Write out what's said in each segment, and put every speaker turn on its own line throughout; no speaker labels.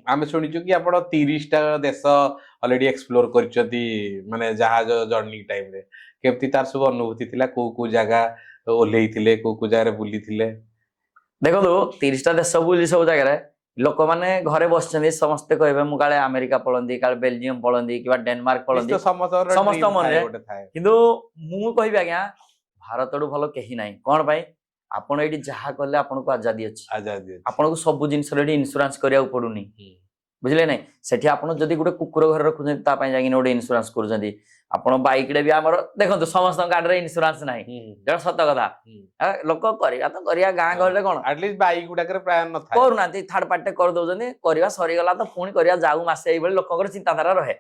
आमे शुणिचु कि आपण 30टा देश ऑलरेडी एक्सप्लोर करचती माने जहाज जर्नी टाइम रे केमती तार सब अनुभूति थिला को जगह ओल्हेई थिले को जगह रे बुली थिले
देखो 30टा देश बुली सब जगह लोक मैंने घरे बस समस्ते कहे मु काले अमेरिका पलंदी काले बेल्जियम पलंदी कि डेनमार्क पलंदी समस्त मन किंतु मु कहबी आज्ञा भारत भल कहीं ना कौन पाई आपण ये जहाँ कले आपन को आजादी अच्छी आपन को सब जिन इन्शुरांस करिया पड़ुनी बुझले ना सेठी आपन जदि गोटे कुकुर घर रखुछन ता पई जागिन गोटे इन्शुरांस करूछन आपण बाइक रे भी हमर देखंतु समस्त गाड़ी रे इन्शुरांस नाही जेटा सत कथा लोक करिया तो करिया गां गले कोन
एटलीस्ट बाइक गुडा करे प्राय न थाय
करू नांती थर्ड पार्टी कर दोजनी करिया सरी गला तो पुणी करिया जाऊ मासे एई बेले लोककर चिंताधारा रहे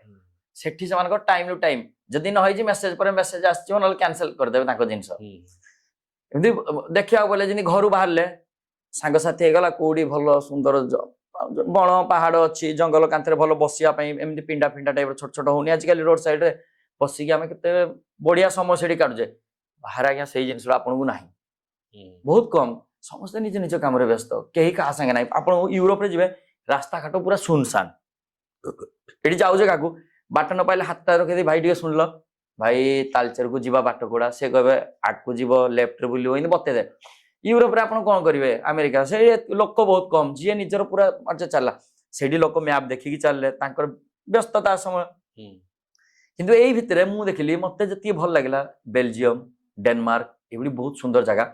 सेठी समान को टाइम टू टाइम जदि न होई जे मेसेज पर मेसेज आछियो नल कैंसिल कर देबे ताको जिंस एमती देखिया बोले जिनी घरु बाहरले सांग साथी गला कोडी भलो सुंदर बण पहाड़ अच्छी जंगल कांतरे भलो बसिया पई एमती पिंडा पिंडा टाइप छोट छोट होनी आजकल रोड साइड रे बसिक आम के बढ़िया समय से काटुचे बाहर आज्ञा से जिन आपन को ना बहुत कम समस्त निज निज काम व्यस्त कहीं क्या संगे ना आप यूरोप रे जिवे रास्ता घाट पूरा सुनसान ये जाऊे क्या बाट न पाइले हाथ रखी भाई टे शुणल भाई तालचेर को जीवा बाट कोड़ा से कहे आग को जीव लेफ्ट रे बुल बतेदे यूरोप रे आपन कौन करेंगे अमेरिका से लोक बहुत कम जी निजर पूरा अच्छा चलला से लोक मैप देखिकी चलले व्यस्तता समय किंतु यही भितर मु देखिली मत जी भल लगे बेल्जियम डेनमार्क ये बहुत सुंदर जगह